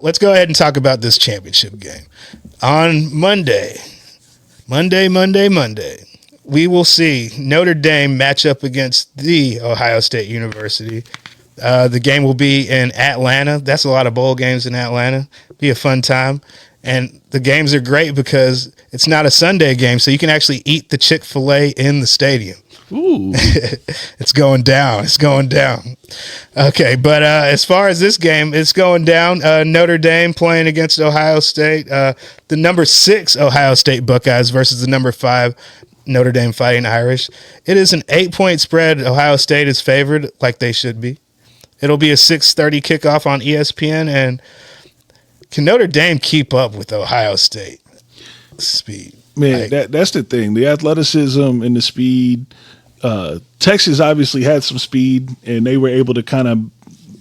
let's go ahead and talk about this championship game. On Monday, we will see Notre Dame match up against the Ohio State University. The game will be in Atlanta. That's a lot of bowl games in Atlanta. Be a fun time. And the games are great because it's not a Sunday game, so you can actually eat the Chick-fil-A in the stadium. Ooh. It's going down. Okay, but as far as this game, it's going down. Notre Dame playing against Ohio State. The number 6 Ohio State Buckeyes versus the number 5 Notre Dame Fighting Irish. It is an 8-point spread. Ohio State is favored like they should be. It'll be a 6:30 kickoff on ESPN. And can Notre Dame keep up with Ohio State speed? Man, that's the thing. The athleticism and the speed. Texas obviously had some speed, and they were able to kind of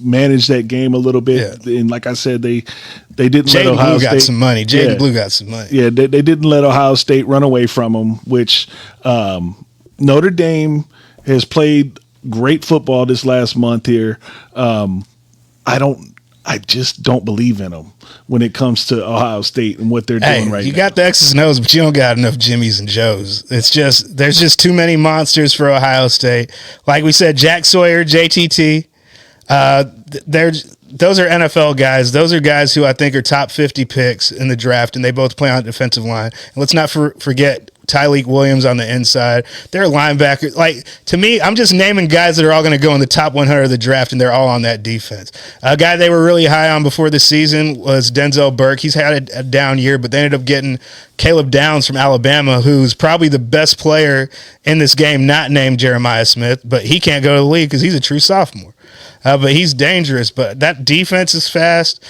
manage that game a little bit. Yeah. And like I said, they didn't let Ohio State. Got some money. Jaden Blue got some money. Yeah, they didn't let Ohio State run away from them, which Notre Dame has played great football this last month here. I just don't believe in them when it comes to Ohio State and what they're doing right now. You got the X's and O's, but you don't got enough Jimmies and Joes. It's just there's just too many monsters for Ohio State. Like we said, Jack Sawyer, JTT. Those are NFL guys. Those are guys who I think are top 50 picks in the draft, and they both play on the defensive line. And let's not forget Tyleik Williams on the inside. They're linebackers. Like, to me, I'm just naming guys that are all going to go in the top 100 of the draft, and they're all on that defense. A guy they were really high on before the season was Denzel Burke. He's had a down year, but they ended up getting Caleb Downs from Alabama, who's probably the best player in this game, not named Jeremiah Smith, but he can't go to the league because he's a true sophomore. But he's dangerous. But that defense is fast.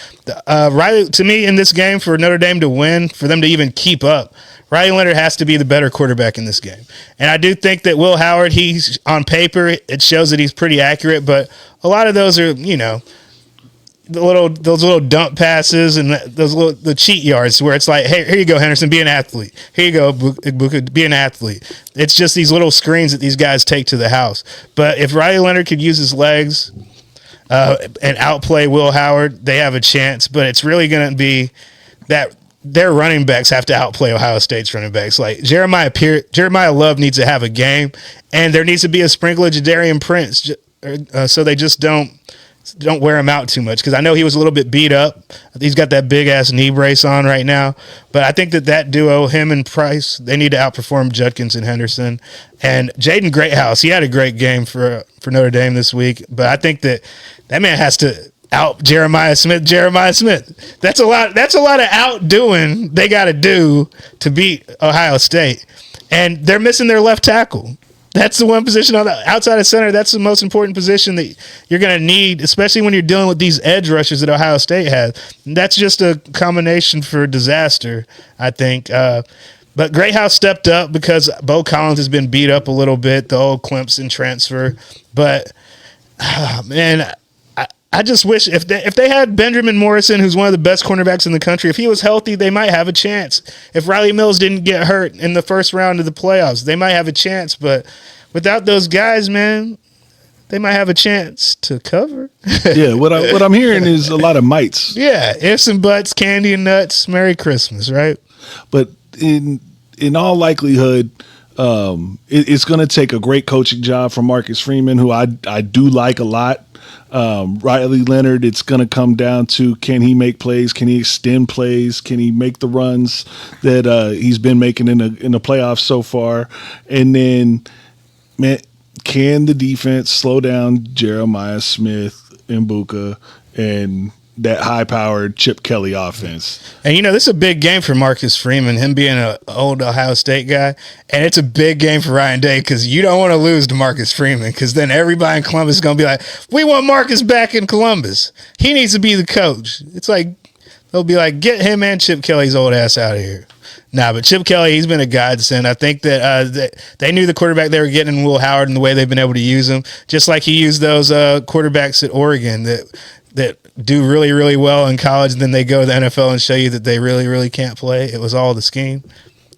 Riley, to me, in this game, for Notre Dame to win, for them to even keep up, Riley Leonard has to be the better quarterback in this game. And I do think that Will Howard, he's on paper, it shows that he's pretty accurate, but a lot of those are, those little dump passes and the cheat yards where it's like, hey, here you go, Henderson, be an athlete. Here you go, Ibuka, be an athlete. It's just these little screens that these guys take to the house. But if Riley Leonard could use his legs and outplay Will Howard, they have a chance. But it's really going to be that their running backs have to outplay Ohio State's running backs. Like Jeremiah Love needs to have a game, and there needs to be a sprinkle of Jadarian Prince so they just don't wear him out too much, because I know he was a little bit beat up. He's got that big-ass knee brace on right now. But I think that duo, him and Price, they need to outperform Judkins and Henderson. And Jaden Greathouse, he had a great game for Notre Dame this week. But I think that man has to out Jeremiah Smith. That's a lot of outdoing they got to do to beat Ohio State. And they're missing their left tackle. That's the one position on the outside of center. That's the most important position that you're going to need, especially when you're dealing with these edge rushers that Ohio State has. That's just a combination for disaster, I think. But Greathouse stepped up because Bo Collins has been beat up a little bit, the old Clemson transfer. But, man, I just wish if they had Benjamin Morrison, who's one of the best cornerbacks in the country, if he was healthy, they might have a chance. If Riley Mills didn't get hurt in the first round of the playoffs, they might have a chance. But without those guys, man, they might have a chance to cover. Yeah, what I'm hearing is a lot of mites. Yeah, ifs and buts, candy and nuts, Merry Christmas, right? But in all likelihood, it's going to take a great coaching job from Marcus Freeman, who I do like a lot. Riley Leonard, it's going to come down to, can he make plays? Can he extend plays? Can he make the runs that he's been making in the playoffs so far? And then, man, can the defense slow down Jeremiah Smith and Ibuka and that high-powered Chip Kelly offense? And, this is a big game for Marcus Freeman, him being an old Ohio State guy. And it's a big game for Ryan Day because you don't want to lose to Marcus Freeman, because then everybody in Columbus is going to be like, we want Marcus back in Columbus. He needs to be the coach. It's like, they'll be like, get him and Chip Kelly's old ass out of here. Nah, but Chip Kelly, he's been a godsend. I think that they knew the quarterback they were getting in Will Howard and the way they've been able to use him, just like he used those quarterbacks at Oregon that do really, really well in college, and then they go to the NFL and show you that they really, really can't play. It was all the scheme.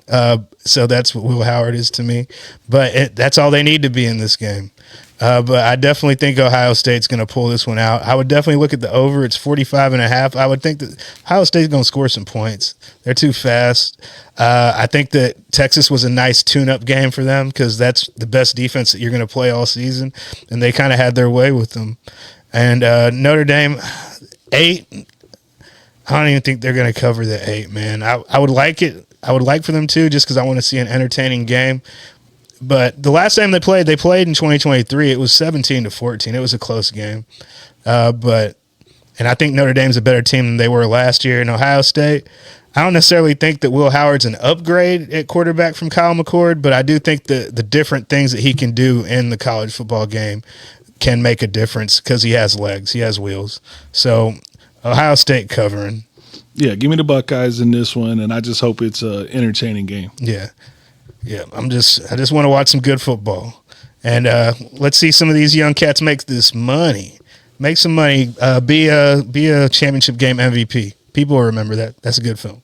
So that's what Will Howard is to me. But that's all they need to be in this game. But I definitely think Ohio State's going to pull this one out. I would definitely look at the over. It's 45.5. I would think that Ohio State's going to score some points. They're too fast. I think that Texas was a nice tune-up game for them because that's the best defense that you're going to play all season, and they kind of had their way with them. And Notre Dame, 8. I don't even think they're going to cover the 8, man. I would like it. I would like for them to, just because I want to see an entertaining game. But the last time they played in 2023. It was 17-14. It was a close game. And I think Notre Dame's a better team than they were last year. In Ohio State, I don't necessarily think that Will Howard's an upgrade at quarterback from Kyle McCord, but I do think that the different things that he can do in the college football game can make a difference because he has legs, he has wheels. So Ohio State covering. Yeah, give me the Buckeyes in this one, and I just hope it's an entertaining game. Yeah. Yeah, I just want to watch some good football. And let's see some of these young cats make this money. Make some money. Be a championship game MVP. People will remember that. That's a good film.